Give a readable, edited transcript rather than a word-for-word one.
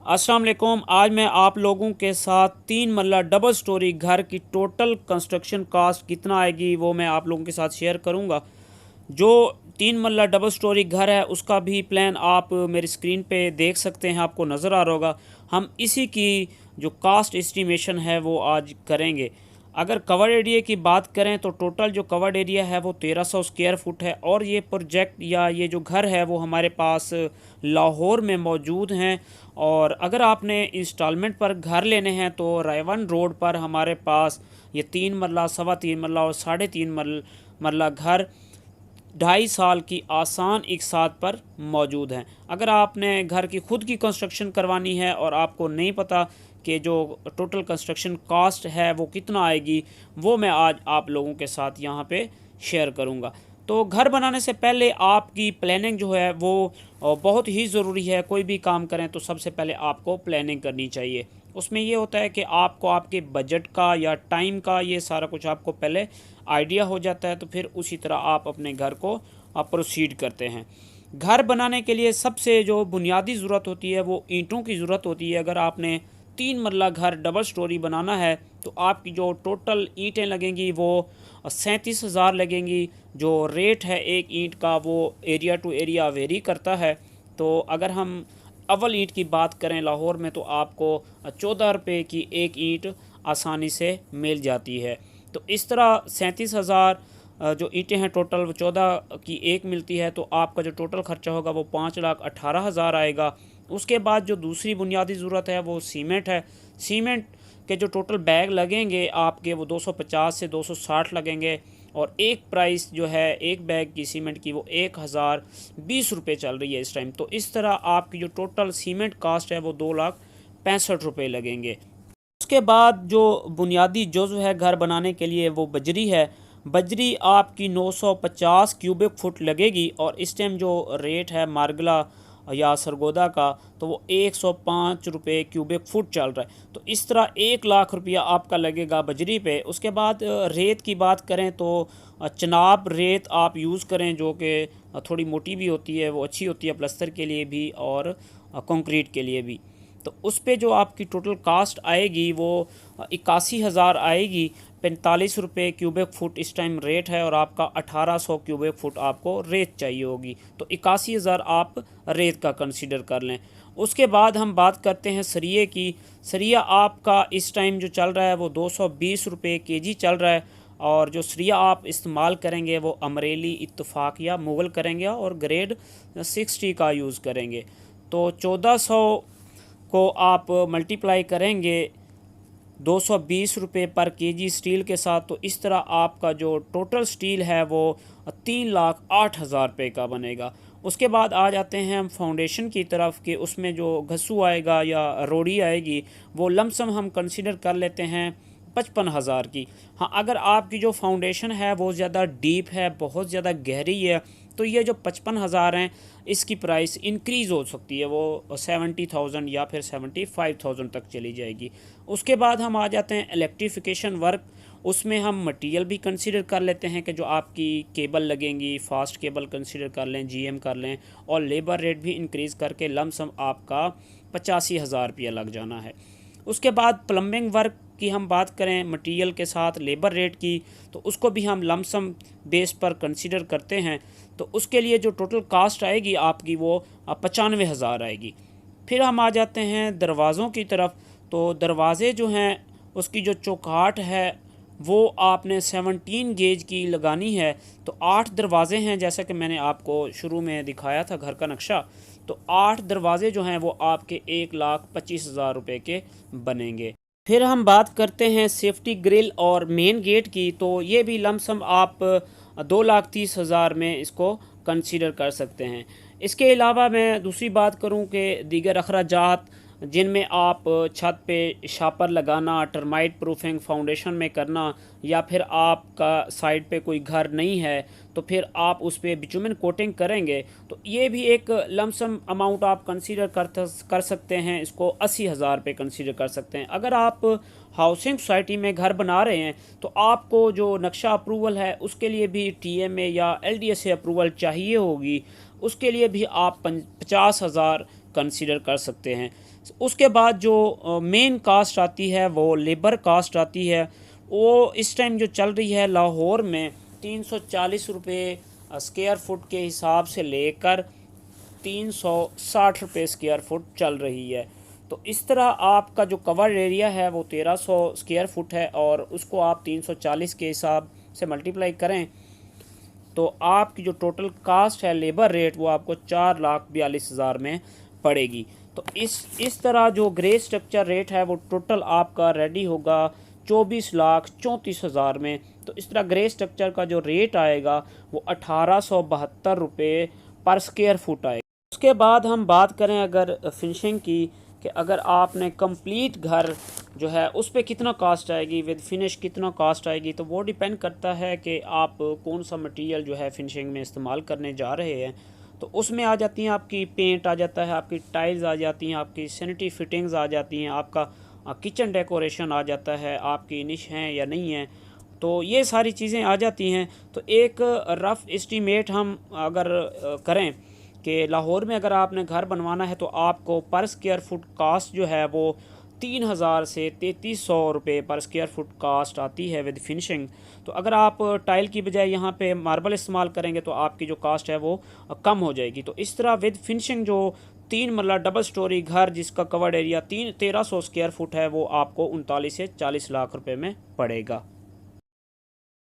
अस्सलाम वालेकुम। आज मैं आप लोगों के साथ 3 मरला डबल स्टोरी घर की टोटल कंस्ट्रक्शन कास्ट कितना आएगी वो मैं आप लोगों के साथ शेयर करूंगा। जो 3 मरला डबल स्टोरी घर है उसका भी प्लान आप मेरी स्क्रीन पे देख सकते हैं, आपको नज़र आ रहा होगा। हम इसी की जो कास्ट एस्टिमेशन है वो आज करेंगे। अगर कवर एरिया की बात करें तो टोटल जो कवर्ड एरिया है वो 1300 स्क्वायर फुट है, और ये प्रोजेक्ट या ये जो घर है वो हमारे पास लाहौर में मौजूद हैं। और अगर आपने इंस्टॉलमेंट पर घर लेने हैं तो रायवन रोड पर हमारे पास ये 3 मरला, 3.25 मरला और 3.5 मरला घर 2.5 साल की आसान इकसात पर मौजूद हैं। अगर आपने घर की ख़ुद की कंस्ट्रक्शन करवानी है और आपको नहीं पता कि जो टोटल कंस्ट्रक्शन कॉस्ट है वो कितना आएगी, वो मैं आज आप लोगों के साथ यहाँ पे शेयर करूँगा। तो घर बनाने से पहले आपकी प्लानिंग जो है वो बहुत ही ज़रूरी है। कोई भी काम करें तो सबसे पहले आपको प्लानिंग करनी चाहिए। उसमें ये होता है कि आपको आपके बजट का या टाइम का ये सारा कुछ आपको पहले आइडिया हो जाता है, तो फिर उसी तरह आप अपने घर को प्रोसीड करते हैं। घर बनाने के लिए सबसे जो बुनियादी ज़रूरत होती है वो ईंटों की ज़रूरत होती है। अगर आपने 3 मरला घर डबल स्टोरी बनाना है तो आपकी जो टोटल ईंटें लगेंगी वो 37,000 लगेंगी। जो रेट है एक ईंट का वो एरिया टू एरिया वेरी करता है। तो अगर हम अव्वल ईंट की बात करें लाहौर में तो आपको 14 रुपये की एक ईंट आसानी से मिल जाती है। तो इस तरह 37,000 जो ईंटें हैं टोटल वो 14 की एक मिलती है, तो आपका जो टोटल खर्चा होगा वो 5,18,000 आएगा। उसके बाद जो दूसरी बुनियादी ज़रूरत है वो सीमेंट है। सीमेंट के जो टोटल बैग लगेंगे आपके वो 250 से 260 लगेंगे, और एक प्राइस जो है एक बैग की सीमेंट की वो 1,020 रुपये चल रही है इस टाइम। तो इस तरह आपकी जो टोटल सीमेंट कास्ट है वो 2,65,000 लगेंगे। उसके बाद जो बुनियादी जुज़्व है घर बनाने के लिए वो बजरी है। बजरी आपकी 950 क्यूबिक फुट लगेगी, और इस टाइम जो रेट है मार्गला या सरगोदा का तो वो 105 रुपये क्यूबिक फुट चल रहा है। तो इस तरह 1 लाख रुपया आपका लगेगा बजरी पे। उसके बाद रेत की बात करें तो चनाब रेत आप यूज़ करें, जो कि थोड़ी मोटी भी होती है, वो अच्छी होती है प्लस्तर के लिए भी और कंक्रीट के लिए भी। तो उस पे जो आपकी टोटल कास्ट आएगी वो 81,000 आएगी। 45 रुपये क्यूबिक फुट इस टाइम रेट है, और आपका 1800 क्यूबिक फुट आपको रेत चाहिए होगी। तो 81,000 आप रेत का कंसीडर कर लें। उसके बाद हम बात करते हैं सरिये की। सरिया आपका इस टाइम जो चल रहा है वो 220 रुपये केजी चल रहा है, और जो सरिया आप इस्तेमाल करेंगे वो अमरेली, इत्तफाक या मुग़ल करेंगे और ग्रेड 60 का यूज़ करेंगे। तो 1400 को आप मल्टीप्लाई करेंगे 220 रुपये पर केजी स्टील के साथ, तो इस तरह आपका जो टोटल स्टील है वो 3,08,000 रुपये का बनेगा। उसके बाद आ जाते हैं हम फाउंडेशन की तरफ कि उसमें जो घसू आएगा या रोड़ी आएगी वो लमसम हम कंसिडर कर लेते हैं 55,000 की। हाँ, अगर आपकी जो फाउंडेशन है वो ज़्यादा डीप है, बहुत ज़्यादा गहरी है, तो ये जो 55,000 हैं इसकी प्राइस इंक्रीज़ हो सकती है, वो 70,000 या फिर 75,000 तक चली जाएगी। उसके बाद हम आ जाते हैं इलेक्ट्रिफिकेशन वर्क। उसमें हम मटेरियल भी कंसीडर कर लेते हैं कि जो आपकी केबल लगेंगी, फास्ट केबल कंसीडर कर लें, जीएम कर लें, और लेबर रेट भी इंक्रीज़ करके लमसम आपका 85,000 रुपया लग जाना है। उसके बाद प्लम्बिंग वर्क की हम बात करें मटेरियल के साथ लेबर रेट की, तो उसको भी हम लमसम बेस पर कंसीडर करते हैं। तो उसके लिए जो टोटल कास्ट आएगी आपकी वो 95,000 आएगी। फिर हम आ जाते हैं दरवाज़ों की तरफ। तो दरवाज़े जो हैं उसकी जो चौकाट है वो आपने 17 गेज की लगानी है। तो 8 दरवाज़े हैं, जैसा कि मैंने आपको शुरू में दिखाया था घर का नक्शा। तो 8 दरवाज़े जो हैं वो आपके 1,25,000 रुपये के बनेंगे। फिर हम बात करते हैं सेफ्टी ग्रिल और मेन गेट की। तो ये भी लमसम आप 2,30,000 में इसको कंसीडर कर सकते हैं। इसके अलावा मैं दूसरी बात करूं कि दीगर अखराजात जिनमें आप छत पे शापर लगाना, टर्माइट प्रूफिंग फाउंडेशन में करना, या फिर आपका साइड पे कोई घर नहीं है तो फिर आप उस पर बिटुमिन कोटिंग करेंगे, तो ये भी एक लमसम अमाउंट आप कंसीडर कर सकते हैं। इसको 80,000 पे कंसीडर कर सकते हैं। अगर आप हाउसिंग सोसाइटी में घर बना रहे हैं तो आपको जो नक्शा अप्रूवल है उसके लिए भी टीएमए या एलडीए अप्रूवल चाहिए होगी, उसके लिए भी आप 50,000 कंसीडर कर सकते हैं। उसके बाद जो मेन कास्ट आती है वो लेबर कास्ट आती है। वो इस टाइम जो चल रही है लाहौर में 340 रुपये स्क्वायर फुट के हिसाब से लेकर 360 रुपये स्क्वायर फुट चल रही है। तो इस तरह आपका जो कवर एरिया है वो 1300 स्क्वायर फुट है और उसको आप 340 के हिसाब से मल्टीप्लाई करें तो आपकी जो टोटल कास्ट है लेबर रेट वो आपको 4,42,000 में पड़ेगी। तो इस तरह जो ग्रे स्ट्रक्चर रेट है वो टोटल आपका रेडी होगा 24,34,000 में। तो इस तरह ग्रे स्ट्रक्चर का जो रेट आएगा वो 1872 रुपये पर स्क्वायर फुट आएगा। उसके बाद हम बात करें अगर फिनिशिंग की कि अगर आपने कंप्लीट घर जो है उस पर कितना कास्ट आएगी, विद फिनिश कितना कास्ट आएगी, तो वो डिपेंड करता है कि आप कौन सा मटेरियल जो है फिनिशिंग में इस्तेमाल करने जा रहे हैं। तो उसमें आ जाती हैं आपकी पेंट आ जाता है, आपकी टाइल्स आ जाती हैं, आपकी सैनिटरी फिटिंग्स आ जाती हैं, आपका किचन डेकोरेशन आ जाता है, आपकी निश हैं या नहीं है, तो ये सारी चीज़ें आ जाती हैं। तो एक रफ़ एस्टीमेट हम अगर करें कि लाहौर में अगर आपने घर बनवाना है तो आपको पर स्क्वायर फुट कास्ट जो है वो 3,000 से 3,300 रुपये पर स्क्वायर फुट कास्ट आती है विद फिनिशिंग। तो अगर आप टाइल की बजाय यहाँ पे मार्बल इस्तेमाल करेंगे तो आपकी जो कास्ट है वो कम हो जाएगी। तो इस तरह विद फिनिशिंग जो 3 मरला डबल स्टोरी घर जिसका कवर्ड एरिया 1300 स्क्वायर फुट है वो आपको 39 से 40 लाख रुपए में पड़ेगा।